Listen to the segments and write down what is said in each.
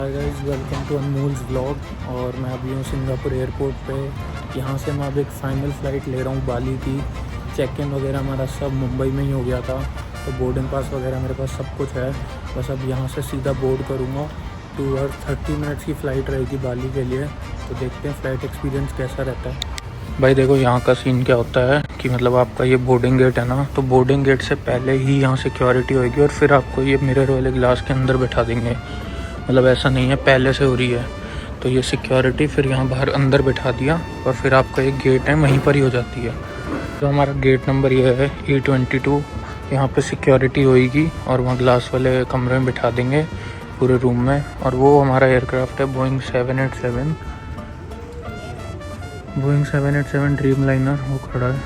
Hi guys, welcome to Anmol's vlog. और मैं अभी हूँ सिंगापुर एयरपोर्ट पे। यहाँ से मैं अब एक फ़ाइनल फ़्लाइट ले रहा हूँ बाली की। चेक इन वगैरह हमारा सब मुंबई में ही हो गया था, तो बोर्डिंग पास वगैरह मेरे पास सब कुछ है। बस अब यहाँ से सीधा बोर्ड करूँगा। 2 आवर्स 30 मिनट्स की फ़्लाइट रहेगी बाली के लिए। तो देखते हैं फ़्लाइट एक्सपीरियंस कैसा रहता है। भाई देखो, यहाँ का सीन क्या होता है कि मतलब आपका ये बोर्डिंग गेट है ना, तो बोर्डिंग गेट से पहले ही यहाँ सिक्योरिटी होगी और फिर आपको ये मिरर वाले ग्लास के अंदर बैठा देंगे। मतलब ऐसा नहीं है पहले से हो रही है, तो ये सिक्योरिटी फिर यहाँ बाहर अंदर बैठा दिया और फिर आपका एक गेट है वहीं पर ही हो जाती है। तो हमारा गेट नंबर ये है E22। यहाँ पे सिक्योरिटी होएगी और वहाँ ग्लास वाले कमरे में बैठा देंगे पूरे रूम में। और वो हमारा एयरक्राफ्ट है बोइंग 787 ड्रीम लाइनर, वो खड़ा है।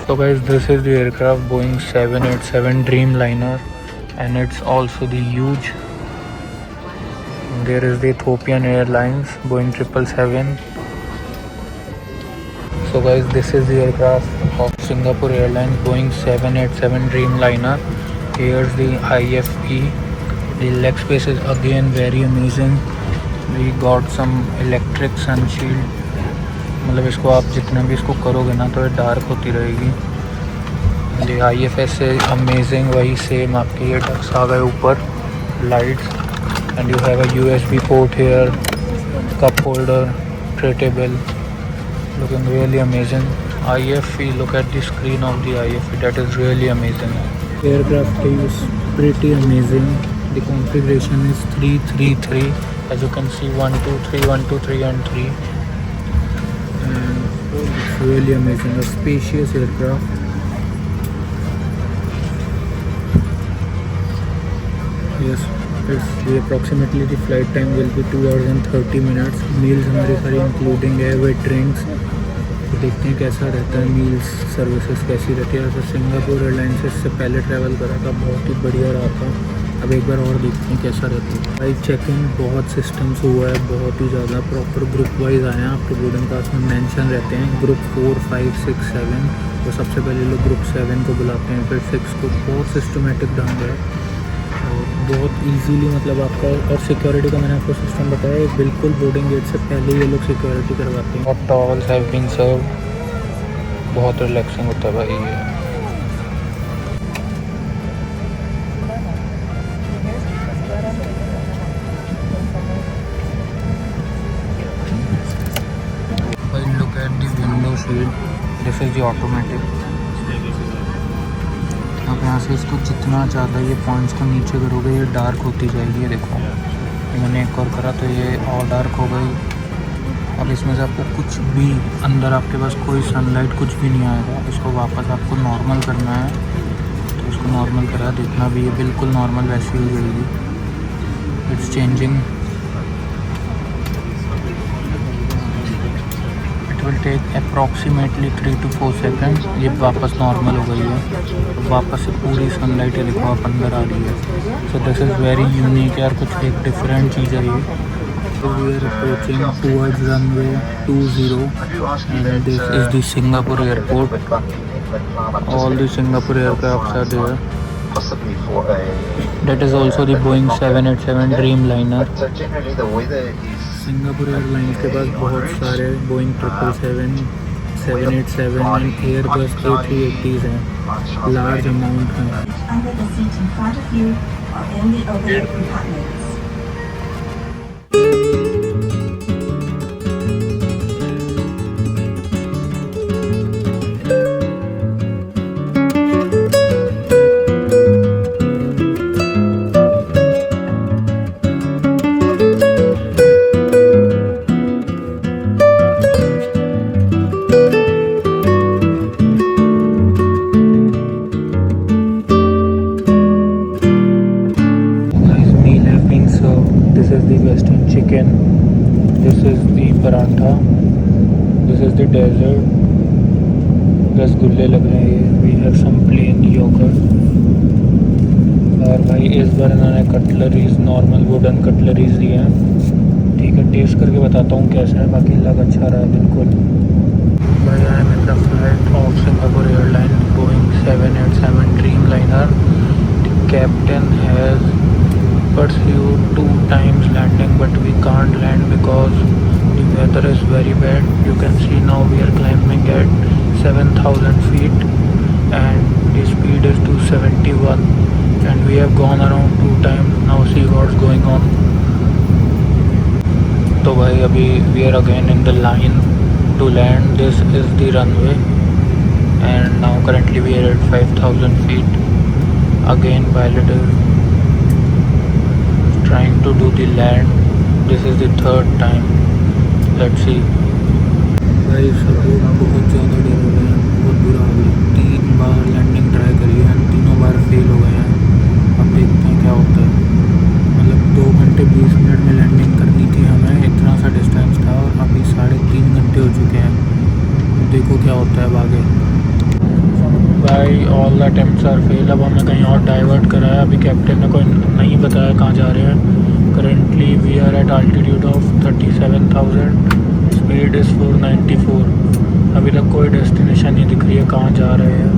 तो guys, this is the aircraft Boeing 787 dream liner and it's also the huge. There is the Ethiopian Airlines Boeing 777. So guys, this is the aircraft of Singapore Airlines Boeing 787 Dreamliner. Here's the IFE. The leg space is again very amazing. We got some electric sun shield. मतलब इसको आप जितना भी इसको करोगे ना तो ये डार्क होती रहेगी। ये IFS से अमेजिंग, वही सेम आपके ये डक्स आ गए ऊपर, lights. And you have a USB port here, cup holder, tray table, looking really amazing. IFE, look at the screen of the IFE, that is really amazing. Aircraft is pretty amazing. The configuration is 333, as you can see 1 2 3 1 2 3 and 3, and it's really amazing. A spacious aircraft. Yes, it's the approximately the flight time will be 2 hours and 30 minutes. Meals हमारी सारी including है, with drinks. तो देखते हैं कैसा रहता है, meals services कैसी रहती है। वैसे सिंगापुर एयरलाइंस से इससे पहले ट्रैवल करा था, बहुत ही बढ़िया रहा था। अब एक बार और देखते हैं कैसा रहता है। भाई चेक इन बहुत सिस्टम्स हुआ है, बहुत ही ज़्यादा प्रॉपर ग्रुप वाइज आए हैं। आपके बोर्डिंग पास में मेंशन रहते हैं ग्रुप 4 5 6 7। तो सबसे पहले लोग ग्रुप 7 को बुलाते हैं, फिर 6 को। बहुत सिस्टमेटिक ढंग है, बहुत इजीली मतलब आपका। और सिक्योरिटी का मैंने आपको सिस्टम बताया, बिल्कुल बोर्डिंग गेट से पहले ये लोग सिक्योरिटी करवाते हैं। और टॉवल्स हैव बीन सर्व, बहुत रिलैक्सिंग होता है भाई ये। भाई look at the window sheet, this is the automatic. अब यहाँ से इसको जितना ज़्यादा ये पॉइंट्स को नीचे करोगे ये डार्क होती जाएगी। ये देखो, ये मैंने एक और करा तो ये और डार्क हो गई। अब इसमें से आपको कुछ भी अंदर, आपके पास कोई सनलाइट कुछ भी नहीं आएगा। इसको वापस आपको नॉर्मल करना है, तो इसको नॉर्मल करा, देखना भी ये बिल्कुल नॉर्मल वैसी हो जाएगी। It's changing, will take approximately 3 to 4 seconds. ये वापस नॉर्मल हो गई है, तो वापस से पूरी सनलाइट ये देखो आप अंदर आ रही है। So this is very unique यार, कुछ एक डिफरेंट चीज़ है ये। We are approaching towards runway 20 and this is the Singapore airport. All the Singapore aircrafts are there. That is also the Boeing 787 Dreamliner. Singapore airlines के पास बहुत सारे बोइंग 777, 787 एंड एयरबस A380s हैं, लार्ज अमाउंट हैं। This is the western chicken, this is the paratha, this is the dessert, रसगुल्ले लग रहे हैं ये। We have some plain yogurt। और भाई इस बार इन्होंने कटलरीज, नॉर्मल वुडन कटलरीज दिए हैं। ठीक है, टेस्ट करके बताता हूँ कैसा है, बाकी लग अच्छा रहा है बिल्कुल। भाई I am in the flight of Singapore airline Boeing 787 Dreamliner। captain has pursued 2 times landing, but we can't land because the weather is very bad. You can see now we are climbing at 7,000 feet and the speed is 271 and we have gone around 2 times. Now see what's going on. तो भाई अभी we are again in the line to land. This is the runway and now currently we are at 5,000 feet. Again pilot is trying to do the land. This is the 3rd time. Let's see. भाई सब लोग बहुत ज़्यादा डर हो गए हैं, बहुत बुरा हो गया। 3 बार लैंडिंग ट्राई करी है, तीनों बार फेल हो गए हैं। अब देखते हैं क्या होता है। मतलब 2 घंटे 20 मिनट में लैंडिंग करनी थी हमें, इतना सा डिस्टेंस था और अभी 3.5 घंटे हो चुके हैं। देखो क्या होता है अब आगे। भाई all the attempts are fail. अब हमें कहीं और डाइवर्ट करा है। अभी कैप्टन ने कोई नहीं बताया कहाँ जा रहे हैं। Currently we are at altitude of 37,000, speed is 494। अभी तक कोई डेस्टिनेशन नहीं दिख रही है कहाँ जा रहे हैं।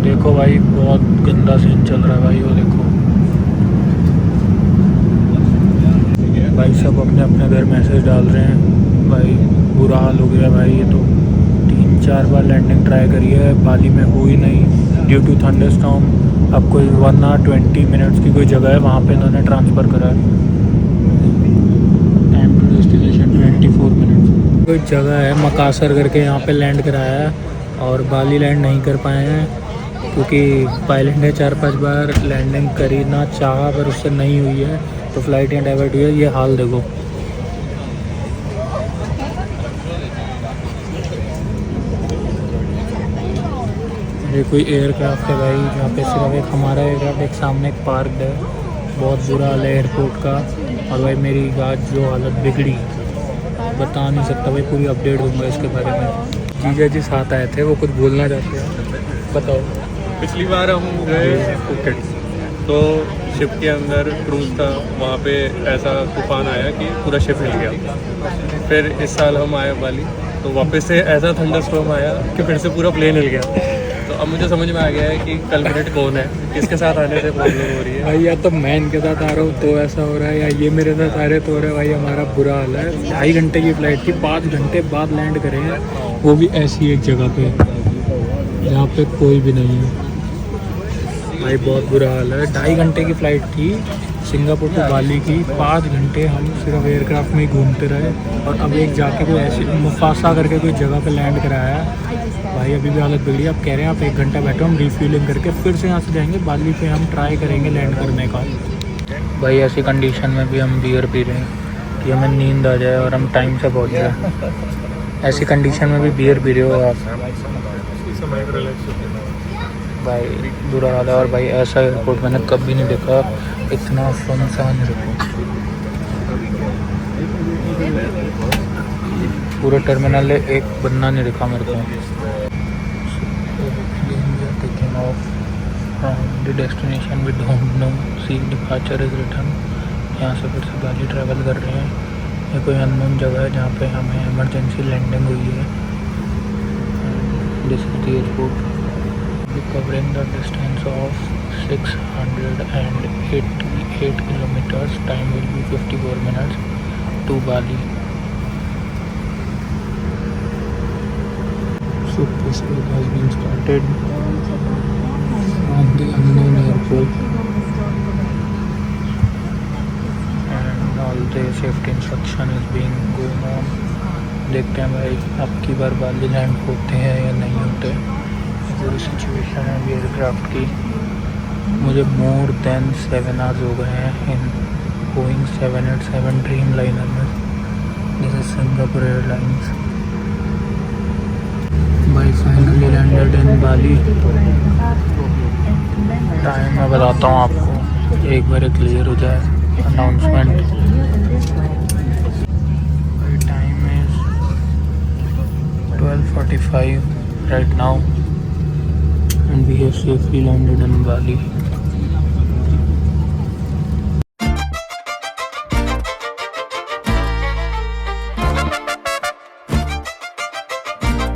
देखो भाई बहुत गंदा सीन चल रहा है भाई, वो देखो भाई सब अपने अपने घर मैसेज डाल रहे हैं। भाई बुरा हाल हो गया भाई। ये तो 3-4 बार लैंडिंग ट्राई करी है, बाली में हुई नहीं ड्यू टू थंडरस्टॉर्म। अब कोई 1 hour 20 minutes की कोई जगह है, वहाँ पे इन्होंने ट्रांसफ़र करा है। Time to destination 24 minutes। कोई जगह है मकासर करके, यहाँ पे लैंड कराया है और बाली लैंड नहीं कर पाए हैं क्योंकि पायलट ने 4-5 बार लैंडिंग करी ना चाहा पर उससे नहीं हुई है, तो फ्लाइट यहाँ डाइवर्ट हुई है। ये हाल देखो। ये कोई एयरक्राफ्ट है भाई, जहाँ पे सिर्फ एक हमारा एयरक्राफ्ट, एक सामने एक पार्क है। बहुत बुरा हाल है एयरपोर्ट का। और भाई मेरी आज जो हालत बिगड़ी बता नहीं सकता भाई, पूरी अपडेट दूंगा इसके बारे में। जीजा जी साथ आए थे, वो कुछ बोलना चाहते हैं, बताओ। पिछली बार हम गए फुकेट, तो शिप के अंदर क्रूज था, वहाँ पे ऐसा तूफान आया कि पूरा शिप हिल गया। फिर इस साल हम आए बाली, तो वापस से ऐसा थंडरस्टॉर्म आया कि फिर से पूरा प्लेन हिल गया। तो अब मुझे समझ में आ गया है कि कल्प्रिट कौन है, किसके साथ आने से प्रॉब्लम हो रही है। भाई या तो मैं इनके साथ आ रहा हूँ तो ऐसा हो रहा है, या ये मेरे साथ आ रहे तो हो रहा है। भाई हमारा बुरा हाल है। 2.5 घंटे की फ़्लाइट थी, 5 घंटे बाद लैंड करे हैं, वो भी ऐसी एक जगह पे जहाँ पे कोई भी नहीं है। भाई बहुत बुरा हाल है। 2.5 घंटे की फ़्लाइट थी सिंगापुर टू बाली की, 5 घंटे हम सिर्फ एयरक्राफ्ट में ही घूमते रहे और अब एक जाके कोई ऐसी मुफासा करके कोई जगह पे लैंड कराया है। भाई अभी भी हालत बिगड़ी। अब कह रहे हैं आप 1 घंटा बैठो, हम रिफ्यूलिंग करके फिर से यहाँ से जाएंगे बाली पे, हम ट्राई करेंगे लैंड करने का। भाई ऐसी कंडीशन में भी हम बियर पी रहे हैं कि हमें नींद आ जाए और हम टाइम से पहुँच जाए। ऐसी कंडीशन में भी बियर पी रहे हो आप। भाई बुरा हाल है। और भाई ऐसा एयरपोर्ट मैंने कभी नहीं देखा, इतना सुनसान एयरपोर्ट। पूरे टर्मिनल में एक बंदा नहीं दिखा मेरे को। Taking off from the destination we don't know, see departure is return. यहाँ से फिर से बाली ट्रैवल कर रहे हैं। ये कोई अननोन जगह है जहाँ पे हमें इमरजेंसी लैंडिंग हुई है। This is the airport. Covering the distance of 688 kilometers. Time will be 54 minutes to Bali. So pushback has been started from the unknown airport and all the safety instruction is being going on. देखते हैं भाई अब की बार बाली land होते हैं या नहीं होते। पूरी सिचुएशन है अभी एयरक्राफ्ट की। मुझे मोर देन 7 hours हो गए हैं इन बोइंग 787 ड्रीम लाइनर में। This is Singapore Airlines. भाई finally landed in Bali. Time मैं बताता हूँ आपको, एक बार क्लियर हो जाए announcement. Time is 12:45 right now and we have safely landed in Bali.